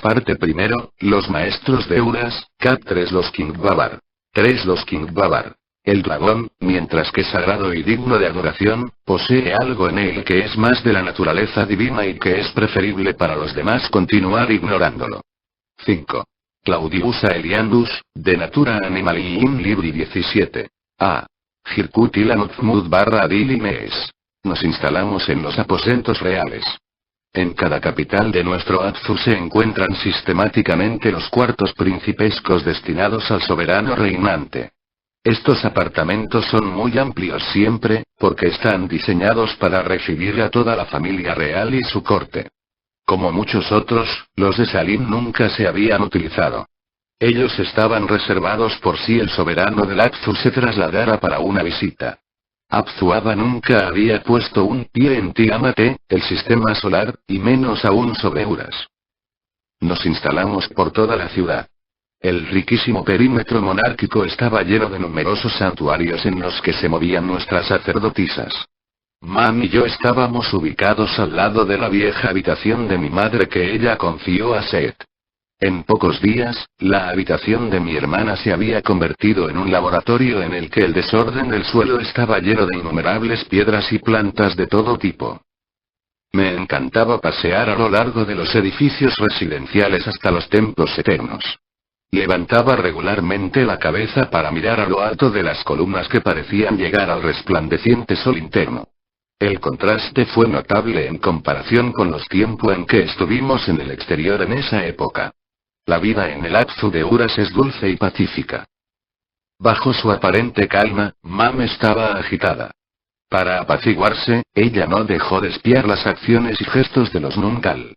Parte primero, los maestros de Uras, Cap 3 los King Babar. 3 los King Babar. El dragón, mientras que sagrado y digno de adoración, posee algo en él que es más de la naturaleza divina y que es preferible para los demás continuar ignorándolo. 5. Claudius Aeliandus, de Natura Animalium Libri 17. A. Hirkutilanutmud barra Adili Mees. Nos instalamos en los aposentos reales. En cada capital de nuestro Apsu se encuentran sistemáticamente los cuartos principescos destinados al soberano reinante. Estos apartamentos son muy amplios siempre, porque están diseñados para recibir a toda la familia real y su corte. Como muchos otros, los de Salim nunca se habían utilizado. Ellos estaban reservados por si el soberano del Apsu se trasladara para una visita. Apzuaba nunca había puesto un pie en Tiamat, el sistema solar, y menos aún sobre Uras. Nos instalamos por toda la ciudad. El riquísimo perímetro monárquico estaba lleno de numerosos santuarios en los que se movían nuestras sacerdotisas. Mam y yo estábamos ubicados al lado de la vieja habitación de mi madre que ella confió a Set. En pocos días, la habitación de mi hermana se había convertido en un laboratorio en el que el desorden del suelo estaba lleno de innumerables piedras y plantas de todo tipo. Me encantaba pasear a lo largo de los edificios residenciales hasta los templos eternos. Levantaba regularmente la cabeza para mirar a lo alto de las columnas que parecían llegar al resplandeciente sol interno. El contraste fue notable en comparación con los tiempos en que estuvimos en el exterior en esa época. La vida en el Apsu de Uras es dulce y pacífica. Bajo su aparente calma, Mam estaba agitada. Para apaciguarse, ella no dejó de espiar las acciones y gestos de los Nungal.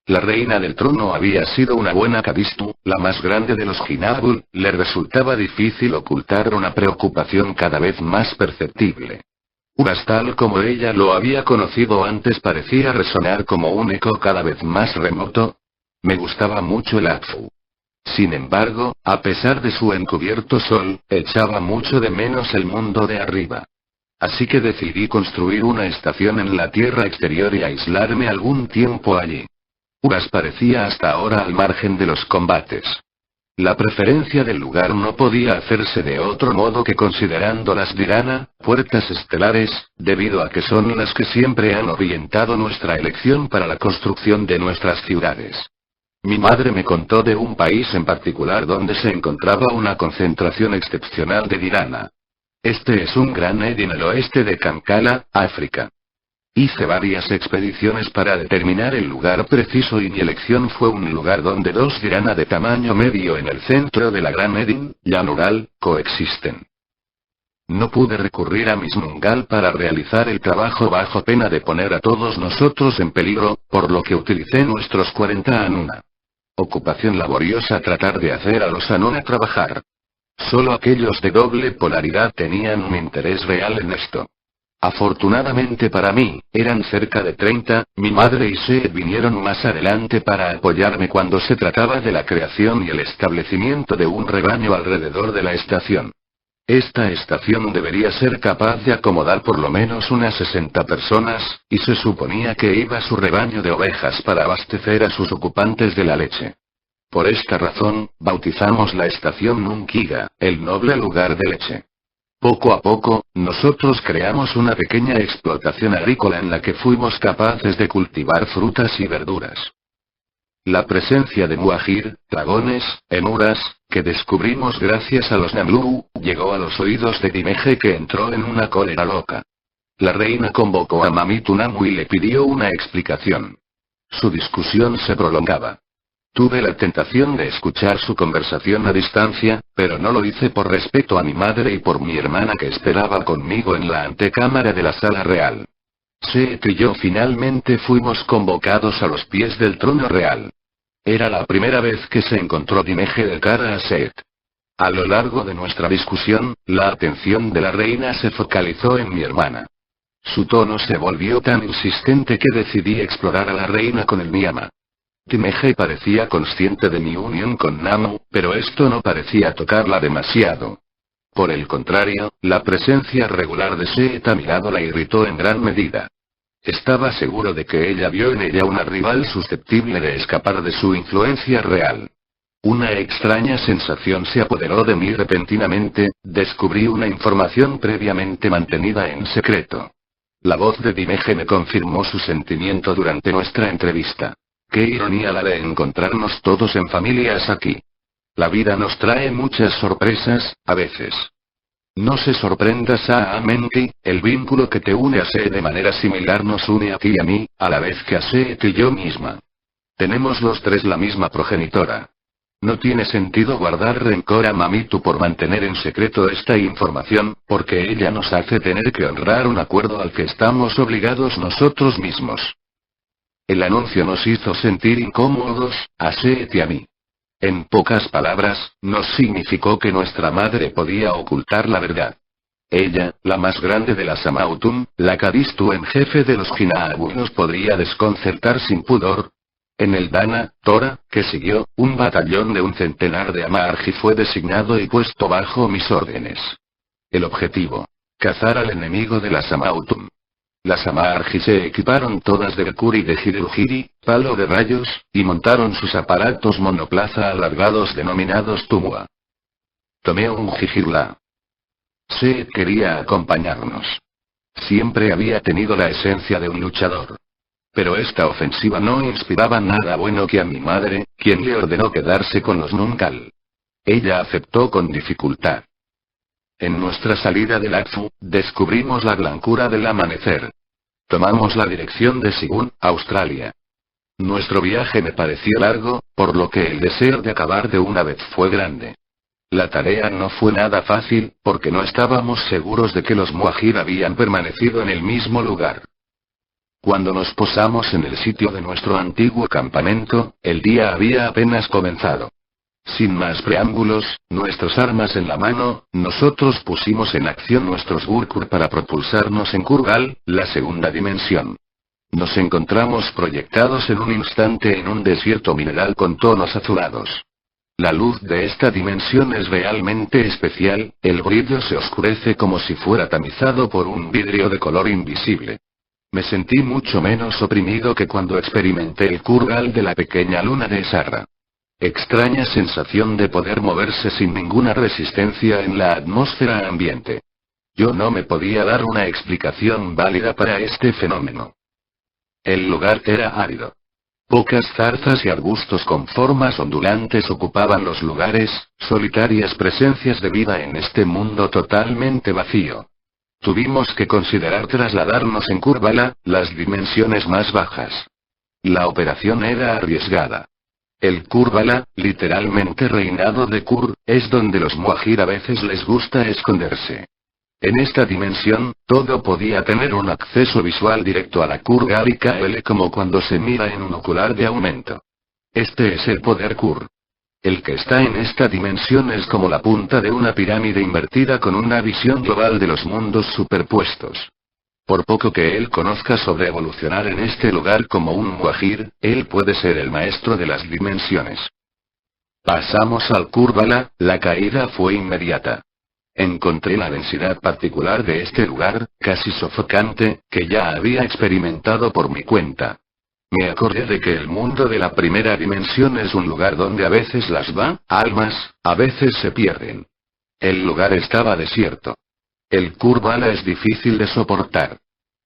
La reina del trono había sido una buena Kabistu, la más grande de los Jinabul, le resultaba difícil ocultar una preocupación cada vez más perceptible. Uras tal como ella lo había conocido antes parecía resonar como un eco cada vez más remoto. Me gustaba mucho el Apsu. Sin embargo, a pesar de su encubierto sol, echaba mucho de menos el mundo de arriba. Así que decidí construir una estación en la tierra exterior y aislarme algún tiempo allí. Uras parecía hasta ahora al margen de los combates. La preferencia del lugar no podía hacerse de otro modo que considerando las Dhyana, puertas estelares, debido a que son las que siempre han orientado nuestra elección para la construcción de nuestras ciudades. Mi madre me contó de un país en particular donde se encontraba una concentración excepcional de Dhyana. Este es un gran Edin al oeste de Kankala, África. Hice varias expediciones para determinar el lugar preciso y mi elección fue un lugar donde dos Dhyana de tamaño medio en el centro de la Gran Edin, Yanural, coexisten. No pude recurrir a mis Nungal para realizar el trabajo bajo pena de poner a todos nosotros en peligro, por lo que utilicé nuestros 40 Anuna. Ocupación laboriosa tratar de hacer a los Anuna trabajar. Solo aquellos de doble polaridad tenían un interés real en esto. Afortunadamente para mí, eran cerca de 30, mi madre y Seth vinieron más adelante para apoyarme cuando se trataba de la creación y el establecimiento de un rebaño alrededor de la estación. Esta estación debería ser capaz de acomodar por lo menos unas 60 personas, y se suponía que iba su rebaño de ovejas para abastecer a sus ocupantes de la leche. Por esta razón, bautizamos la estación Nunkiga, el noble lugar de leche. Poco a poco, nosotros creamos una pequeña explotación agrícola en la que fuimos capaces de cultivar frutas y verduras. La presencia de Muajir, dragones, en Uras, que descubrimos gracias a los Namlu, llegó a los oídos de Dimeje que entró en una cólera loca. La reina convocó a Mamitunamu y le pidió una explicación. Su discusión se prolongaba. Tuve la tentación de escuchar su conversación a distancia, pero no lo hice por respeto a mi madre y por mi hermana que esperaba conmigo en la antecámara de la sala real. Seth y yo finalmente fuimos convocados a los pies del trono real. Era la primera vez que se encontró Dimeje de cara a Seth. A lo largo de nuestra discusión, la atención de la reina se focalizó en mi hermana. Su tono se volvió tan insistente que decidí explorar a la reina con el Niyama. Dimeje parecía consciente de mi unión con Namu, pero esto no parecía tocarla demasiado. Por el contrario, la presencia regular de Seth a mi lado la irritó en gran medida. Estaba seguro de que ella vio en ella una rival susceptible de escapar de su influencia real. Una extraña sensación se apoderó de mí repentinamente, descubrí una información previamente mantenida en secreto. La voz de Dimeje me confirmó su sentimiento durante nuestra entrevista. Qué ironía la de encontrarnos todos en familias aquí. La vida nos trae muchas sorpresas, a veces. No se sorprenda Saamenti, el vínculo que te une a Seet de manera similar nos une a ti y a mí, a la vez que a Seet y yo misma. Tenemos los tres la misma progenitora. No tiene sentido guardar rencor a Mamitu por mantener en secreto esta información, porque ella nos hace tener que honrar un acuerdo al que estamos obligados nosotros mismos. El anuncio nos hizo sentir incómodos, a Seet y a mí. En pocas palabras, nos significó que nuestra madre podía ocultar la verdad. Ella, la más grande de las Amautun, la Kadistu en jefe de los Hinaabu, nos podría desconcertar sin pudor. En el Dana, Tora, que siguió, un batallón de un centenar de Amarji fue designado y puesto bajo mis órdenes. El objetivo: cazar al enemigo de las Amautun. Las Amarji se equiparon todas de Bekuri de Hirugiri, palo de rayos, y montaron sus aparatos monoplaza alargados denominados Tumua. Tomé un Jijirla. Seet quería acompañarnos. Siempre había tenido la esencia de un luchador. Pero esta ofensiva no inspiraba nada bueno que a mi madre, quien le ordenó quedarse con los Nunkal. Ella aceptó con dificultad. En nuestra salida del Akfu, descubrimos la blancura del amanecer. Tomamos la dirección de Sigun, Australia. Nuestro viaje me pareció largo, por lo que el deseo de acabar de una vez fue grande. La tarea no fue nada fácil, porque no estábamos seguros de que los Muajir habían permanecido en el mismo lugar. Cuando nos posamos en el sitio de nuestro antiguo campamento, el día había apenas comenzado. Sin más preámbulos, nuestras armas en la mano, nosotros pusimos en acción nuestros Gurkur para propulsarnos en Kurgal, la segunda dimensión. Nos encontramos proyectados en un instante en un desierto mineral con tonos azulados. La luz de esta dimensión es realmente especial, el brillo se oscurece como si fuera tamizado por un vidrio de color invisible. Me sentí mucho menos oprimido que cuando experimenté el Kurgal de la pequeña luna de Sarra. Extraña sensación de poder moverse sin ninguna resistencia en la atmósfera ambiente. Yo no me podía dar una explicación válida para este fenómeno. El lugar era árido. Pocas zarzas y arbustos con formas ondulantes ocupaban los lugares, solitarias presencias de vida en este mundo totalmente vacío. Tuvimos que considerar trasladarnos en Kurbala, las dimensiones más bajas. La operación era arriesgada. El Kurbala, literalmente reinado de Kur, es donde los Muajir a veces les gusta esconderse. En esta dimensión, todo podía tener un acceso visual directo a la Kurgal y KL como cuando se mira en un ocular de aumento. Este es el poder Kur. El que está en esta dimensión es como la punta de una pirámide invertida con una visión global de los mundos superpuestos. Por poco que él conozca sobre evolucionar en este lugar como un Muajir, él puede ser el maestro de las dimensiones. Pasamos al Kurbala, la caída fue inmediata. Encontré la densidad particular de este lugar, casi sofocante, que ya había experimentado por mi cuenta. Me acordé de que el mundo de la primera dimensión es un lugar donde a veces las almas, a veces se pierden. El lugar estaba desierto. El Kurbala es difícil de soportar.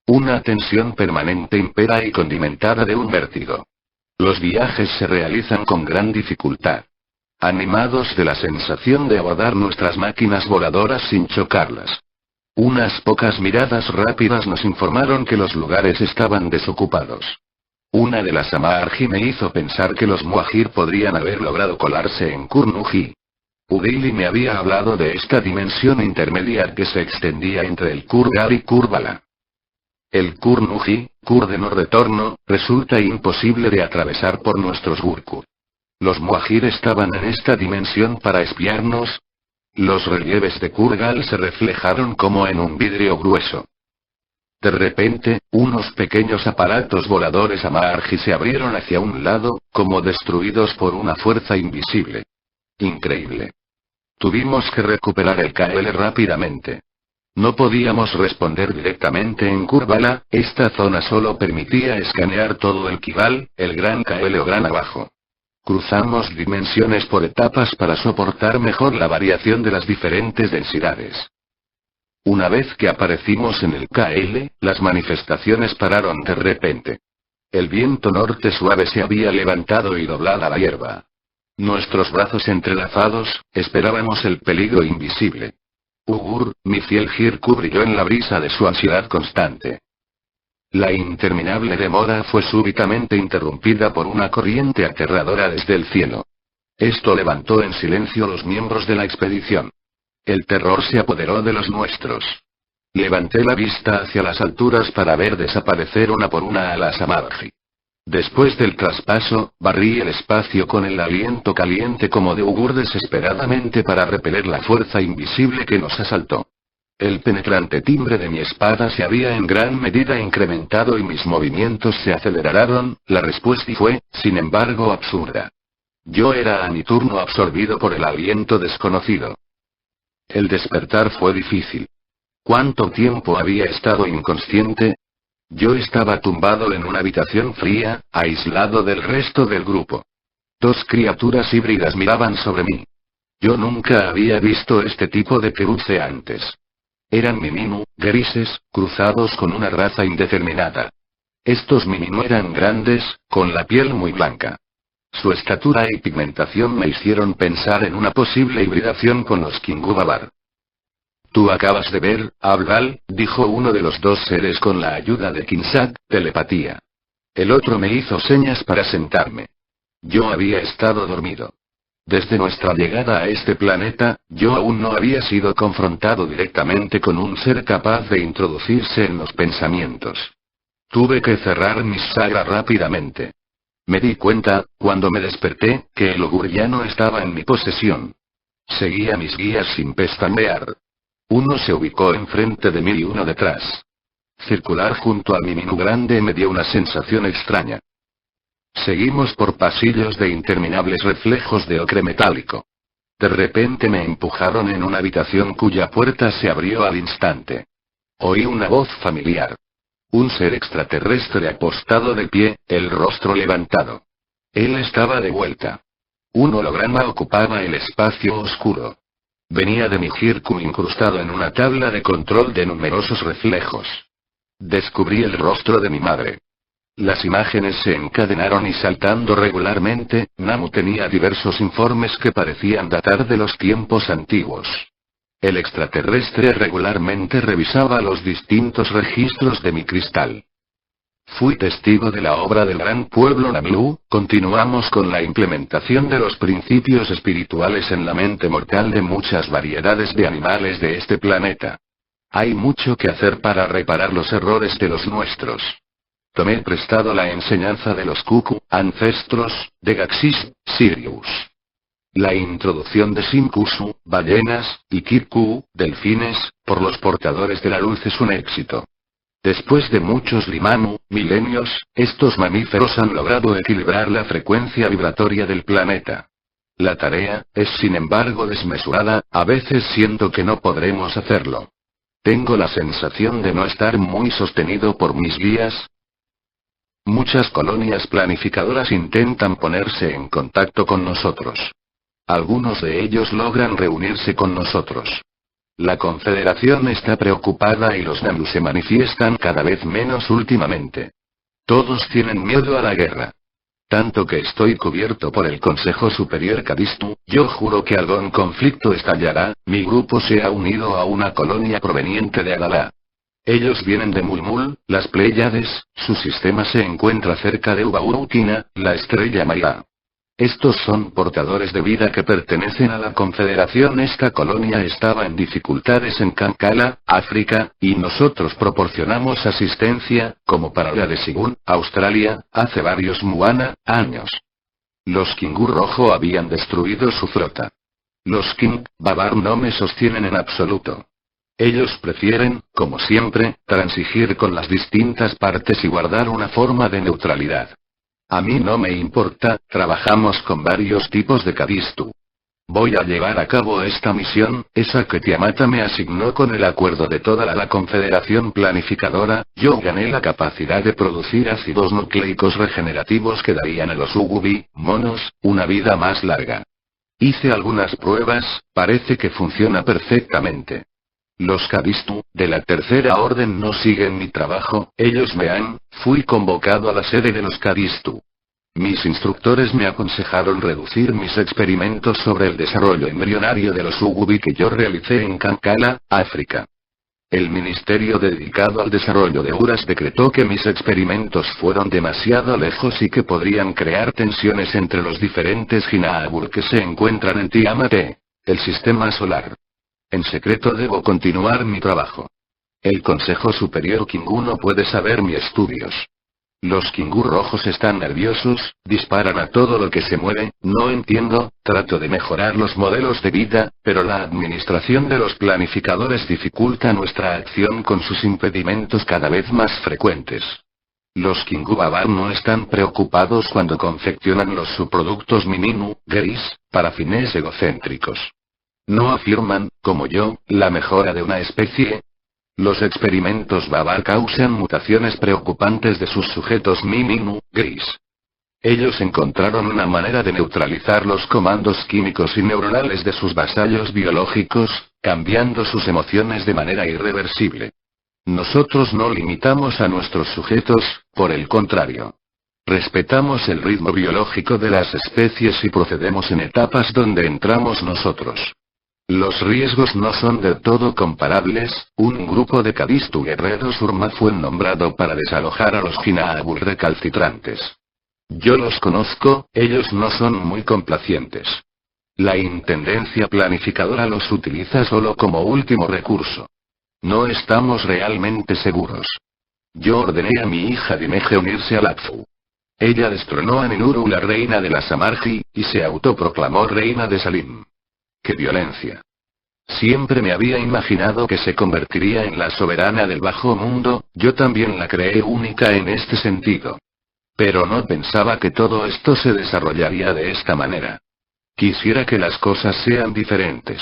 Una tensión permanente impera y condimentada de un vértigo. Los viajes se realizan con gran dificultad. Animados de la sensación de abordar nuestras máquinas voladoras sin chocarlas. Unas pocas miradas rápidas nos informaron que los lugares estaban desocupados. Una de las Amarji me hizo pensar que los Muajir podrían haber logrado colarse en Kurnuji. Udili me había hablado de esta dimensión intermedia que se extendía entre el Kurgal y Kurbala. El Kurnuji, Kur de no retorno, resulta imposible de atravesar por nuestros Gurkur. Los Muajir estaban en esta dimensión para espiarnos. Los relieves de Kurgal se reflejaron como en un vidrio grueso. De repente, unos pequeños aparatos voladores Amarji se abrieron hacia un lado, como destruidos por una fuerza invisible. Increíble. Tuvimos que recuperar el KL rápidamente. No podíamos responder directamente en Kurvala, esta zona solo permitía escanear todo el Kival, el Gran KL o Gran Abajo. Cruzamos dimensiones por etapas para soportar mejor la variación de las diferentes densidades. Una vez que aparecimos en el KL, las manifestaciones pararon de repente. El viento norte suave se había levantado y doblada la hierba. Nuestros brazos entrelazados, esperábamos el peligro invisible. Ugur, mi fiel Hirku brilló en la brisa de su ansiedad constante. La interminable demora fue súbitamente interrumpida por una corriente aterradora desde el cielo. Esto levantó en silencio los miembros de la expedición. El terror se apoderó de los nuestros. Levanté la vista hacia las alturas para ver desaparecer una por una a las Amarji. Después del traspaso, barrí el espacio con el aliento caliente como de Ugur desesperadamente para repeler la fuerza invisible que nos asaltó. El penetrante timbre de mi espada se había en gran medida incrementado y mis movimientos se aceleraron, la respuesta fue, sin embargo, absurda. Yo era a mi turno absorbido por el aliento desconocido. El despertar fue difícil. ¿Cuánto tiempo había estado inconsciente? Yo estaba tumbado en una habitación fría, aislado del resto del grupo. Dos criaturas híbridas miraban sobre mí. Yo nunca había visto este tipo de peluche antes. Eran Miminu, grises, cruzados con una raza indeterminada. Estos Miminu eran grandes, con la piel muy blanca. Su estatura y pigmentación me hicieron pensar en una posible hibridación con los Kingu Babar. Tú acabas de ver, Ablal, dijo uno de los dos seres con la ayuda de Kinsak, telepatía. El otro me hizo señas para sentarme. Yo había estado dormido. Desde nuestra llegada a este planeta, yo aún no había sido confrontado directamente con un ser capaz de introducirse en los pensamientos. Tuve que cerrar mis sagras rápidamente. Me di cuenta, cuando me desperté, que el Ugur ya no estaba en mi posesión. Seguía mis guías sin pestañear. Uno se ubicó enfrente de mí y uno detrás. Circular junto al Miminu grande me dio una sensación extraña. Seguimos por pasillos de interminables reflejos de ocre metálico. De repente me empujaron en una habitación cuya puerta se abrió al instante. Oí una voz familiar. Un ser extraterrestre apostado de pie, el rostro levantado. Él estaba de vuelta. Un holograma ocupaba el espacio oscuro. Venía de mi Hirku incrustado en una tabla de control de numerosos reflejos. Descubrí el rostro de mi madre. Las imágenes se encadenaron y saltando regularmente, Namu tenía diversos informes que parecían datar de los tiempos antiguos. El extraterrestre regularmente revisaba los distintos registros de mi cristal. Fui testigo de la obra del gran pueblo Namilu, continuamos con la implementación de los principios espirituales en la mente mortal de muchas variedades de animales de este planeta. Hay mucho que hacer para reparar los errores de los nuestros. Tomé prestado la enseñanza de los Kuku, ancestros, de Gaxis, Sirius. La introducción de Sinkusu, ballenas, y Kirku, delfines, por los portadores de la luz es un éxito. Después de muchos Limamu, milenios, estos mamíferos han logrado equilibrar la frecuencia vibratoria del planeta. La tarea, es sin embargo desmesurada, a veces siento que no podremos hacerlo. Tengo la sensación de no estar muy sostenido por mis guías. Muchas colonias planificadoras intentan ponerse en contacto con nosotros. Algunos de ellos logran reunirse con nosotros. La Confederación está preocupada y los Namu se manifiestan cada vez menos últimamente. Todos tienen miedo a la guerra. Tanto que estoy cubierto por el Consejo Superior Kadistu, yo juro que algún conflicto estallará, mi grupo se ha unido a una colonia proveniente de Adalá. Ellos vienen de Mulmul, las Pléyades, su sistema se encuentra cerca de Ubaurukina, la estrella Maya. Estos son portadores de vida que pertenecen a la Confederación. Esta colonia estaba en dificultades en Kankala, África, y nosotros proporcionamos asistencia, como para la de Sigun, Australia, hace varios años. Los Kingu Rojo habían destruido su flota. Los King Babar no me sostienen en absoluto. Ellos prefieren, como siempre, transigir con las distintas partes y guardar una forma de neutralidad. A mí no me importa, trabajamos con varios tipos de Kadistu. Voy a llevar a cabo esta misión, esa que Tiamata me asignó con el acuerdo de toda la Confederación Planificadora. Yo gané la capacidad de producir ácidos nucleicos regenerativos que darían a los Ugubi, monos, una vida más larga. Hice algunas pruebas, parece que funciona perfectamente. Los Kadistu, de la Tercera Orden no siguen mi trabajo, ellos fui convocado a la sede de los Kadistu. Mis instructores me aconsejaron reducir mis experimentos sobre el desarrollo embrionario de los Ugubi que yo realicé en Kankala, África. El ministerio dedicado al desarrollo de Uras decretó que mis experimentos fueron demasiado lejos y que podrían crear tensiones entre los diferentes Hinaabur que se encuentran en Tiamat, el sistema solar. En secreto debo continuar mi trabajo. El Consejo Superior Kingu no puede saber mis estudios. Los Kingu rojos están nerviosos, disparan a todo lo que se mueve, no entiendo, trato de mejorar los modelos de vida, pero la administración de los planificadores dificulta nuestra acción con sus impedimentos cada vez más frecuentes. Los Kingu Babar no están preocupados cuando confeccionan los subproductos Mininu, gris, para fines egocéntricos. No afirman, como yo, la mejora de una especie. Los experimentos Babar causan mutaciones preocupantes de sus sujetos Mininu, gris. Ellos encontraron una manera de neutralizar los comandos químicos y neuronales de sus vasallos biológicos, cambiando sus emociones de manera irreversible. Nosotros no limitamos a nuestros sujetos, por el contrario. Respetamos el ritmo biológico de las especies y procedemos en etapas donde entramos nosotros. Los riesgos no son del todo comparables. Un grupo de Kadistu guerreros Urma fue nombrado para desalojar a los Hinaabur recalcitrantes. Yo los conozco, ellos no son muy complacientes. La Intendencia Planificadora los utiliza solo como último recurso. No estamos realmente seguros. Yo ordené a mi hija Dimeje unirse al Atfu. Ella destronó a Ninuru, la reina de la Samarji, y se autoproclamó reina de Salim. ¡Qué violencia! Siempre me había imaginado que se convertiría en la soberana del bajo mundo, yo también la creé única en este sentido. Pero no pensaba que todo esto se desarrollaría de esta manera. Quisiera que las cosas sean diferentes.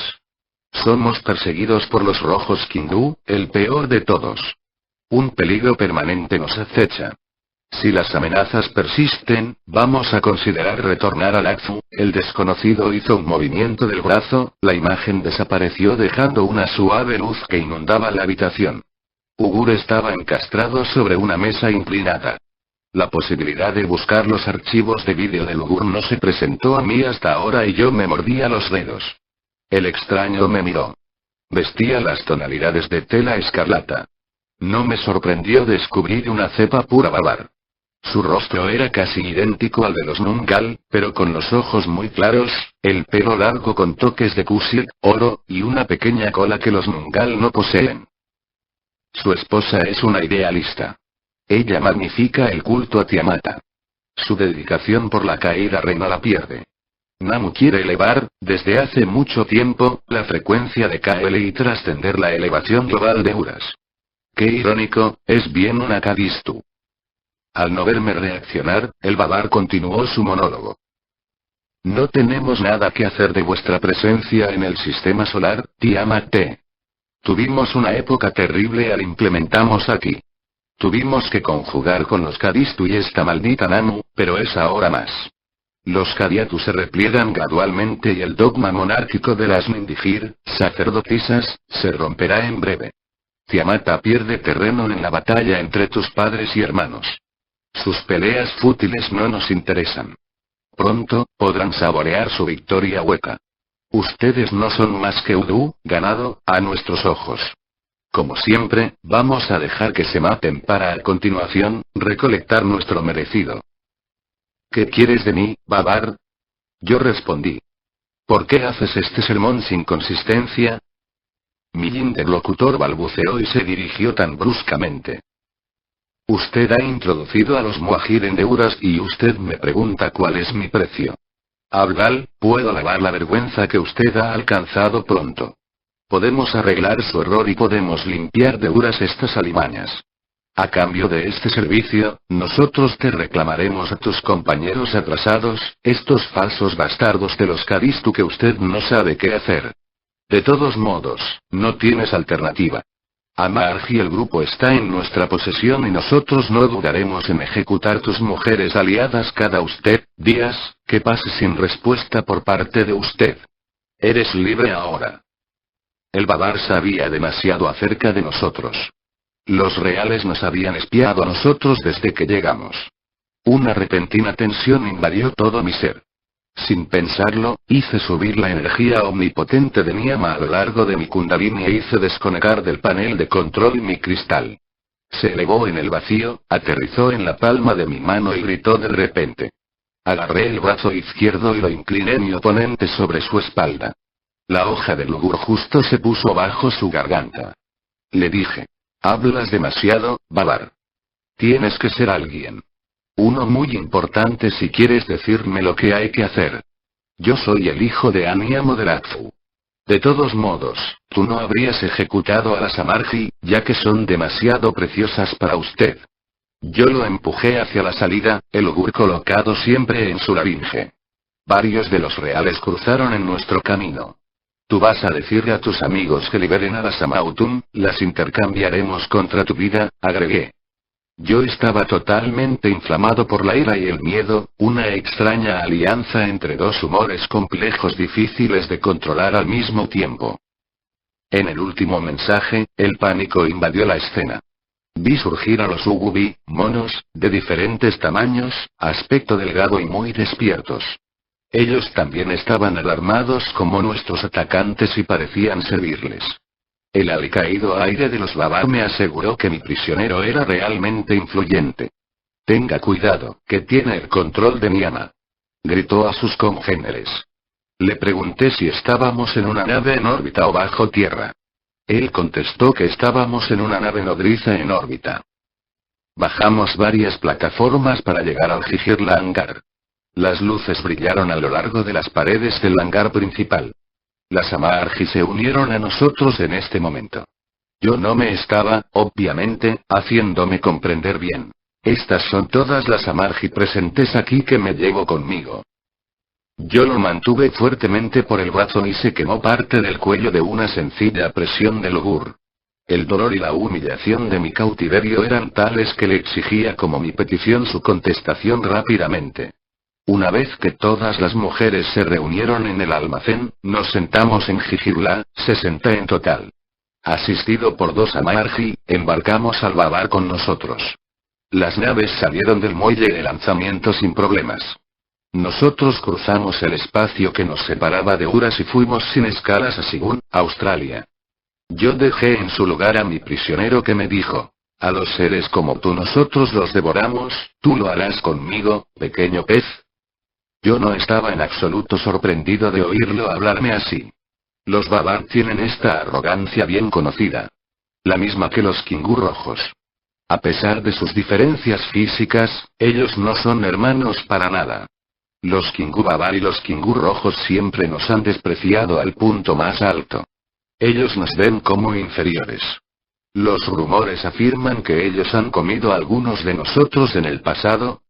Somos perseguidos por los rojos Kingu, el peor de todos. Un peligro permanente nos acecha. Si las amenazas persisten, vamos a considerar retornar al Atfu. El desconocido hizo un movimiento del brazo, la imagen desapareció dejando una suave luz que inundaba la habitación. Ugur estaba encastrado sobre una mesa inclinada. La posibilidad de buscar los archivos de vídeo de Ugur no se presentó a mí hasta ahora y yo me mordía los dedos. El extraño me miró. Vestía las tonalidades de tela escarlata. No me sorprendió descubrir una cepa pura Babar. Su rostro era casi idéntico al de los Nungal, pero con los ojos muy claros, el pelo largo con toques de Kusik, oro, y una pequeña cola que los Nungal no poseen. Su esposa es una idealista. Ella magnifica el culto a Tiamata. Su dedicación por la caída reina la pierde. Namu quiere elevar, desde hace mucho tiempo, la frecuencia de KL y trascender la elevación global de Uras. Qué irónico, es bien una Kadistu. Al no verme reaccionar, el Babar continuó su monólogo. No tenemos nada que hacer de vuestra presencia en el sistema solar, Tiamat. Tuvimos una época terrible al implementamos aquí. Tuvimos que conjugar con los Kadistu y esta maldita Namu, pero es ahora más. Los Kadiatu se repliegan gradualmente y el dogma monárquico de las Mindigir, sacerdotisas, se romperá en breve. Tiamata pierde terreno en la batalla entre tus padres y hermanos. Sus peleas fútiles no nos interesan. Pronto, podrán saborear su victoria hueca. Ustedes no son más que Udu, ganado, a nuestros ojos. Como siempre, vamos a dejar que se maten para a continuación, recolectar nuestro merecido. ¿Qué quieres de mí, Babar? Yo respondí. ¿Por qué haces este sermón sin consistencia? Mi interlocutor balbuceó y se dirigió tan bruscamente. Usted ha introducido a los Muajir en Uras y usted me pregunta cuál es mi precio. Abgal, puedo lavar la vergüenza que usted ha alcanzado pronto. Podemos arreglar su error y podemos limpiar de Uras estas alimañas. A cambio de este servicio, nosotros te reclamaremos a tus compañeros atrasados, estos falsos bastardos de los Karistu que usted no sabe qué hacer. De todos modos, no tienes alternativa. Amarg y el grupo está en nuestra posesión y nosotros no dudaremos en ejecutar tus mujeres aliadas cada días, que pase sin respuesta por parte de usted. Eres libre ahora. El Babar sabía demasiado acerca de nosotros. Los reales nos habían espiado a nosotros desde que llegamos. Una repentina tensión invadió todo mi ser. Sin pensarlo, hice subir la energía omnipotente de Niyama a lo largo de mi Kundalini e hice desconectar del panel de control mi cristal. Se elevó en el vacío, aterrizó en la palma de mi mano y gritó de repente. Agarré el brazo izquierdo y lo incliné mi oponente sobre su espalda. La hoja del Lugur justo se puso bajo su garganta. Le dije. Hablas demasiado, Babar. Tienes que ser alguien. Uno muy importante si quieres decirme lo que hay que hacer. Yo soy el hijo de Aniamo de Latfu. De todos modos, tú no habrías ejecutado a las Amargi, ya que son demasiado preciosas para usted. Yo lo empujé hacia la salida, el Lugur colocado siempre en su laringe. Varios de los reales cruzaron en nuestro camino. Tú vas a decirle a tus amigos que liberen a las Amautun, las intercambiaremos contra tu vida, agregué. Yo estaba totalmente inflamado por la ira y el miedo, una extraña alianza entre dos humores complejos difíciles de controlar al mismo tiempo. En el último mensaje, el pánico invadió la escena. Vi surgir a los Ugubi, monos, de diferentes tamaños, aspecto delgado y muy despiertos. Ellos también estaban alarmados como nuestros atacantes y parecían servirles. El alicaído aire de los Babar me aseguró que mi prisionero era realmente influyente. Tenga cuidado, que tiene el control de Niyama. Gritó a sus congéneres. Le pregunté si estábamos en una nave en órbita o bajo tierra. Él contestó que estábamos en una nave nodriza en órbita. Bajamos varias plataformas para llegar al Jijirla hangar. Las luces brillaron a lo largo de las paredes del hangar principal. Las Amargi se unieron a nosotros en este momento. Yo no me estaba, obviamente, haciéndome comprender bien. Estas son todas las Amargi presentes aquí que me llevo conmigo. Yo lo mantuve fuertemente por el brazo y se quemó parte del cuello de una sencilla presión de Lugur. El dolor y la humillación de mi cautiverio eran tales que le exigía como mi petición su contestación rápidamente. Una vez que todas las mujeres se reunieron en el almacén, nos sentamos en Jijirla, 60 en total. Asistido por 2 Amargi, embarcamos al Babar con nosotros. Las naves salieron del muelle de lanzamiento sin problemas. Nosotros cruzamos el espacio que nos separaba de Uras y fuimos sin escalas a Sigun, Australia. Yo dejé en su lugar a mi prisionero que me dijo. A los seres como tú nosotros los devoramos, ¿tú lo harás conmigo, pequeño pez? Yo no estaba en absoluto sorprendido de oírlo hablarme así. Los Babar tienen esta arrogancia bien conocida. La misma que los Kingu rojos. A pesar de sus diferencias físicas, ellos no son hermanos para nada. Los Kingu Babar y los Kingu rojos siempre nos han despreciado al punto más alto. Ellos nos ven como inferiores. Los rumores afirman que ellos han comido a algunos de nosotros en el pasado,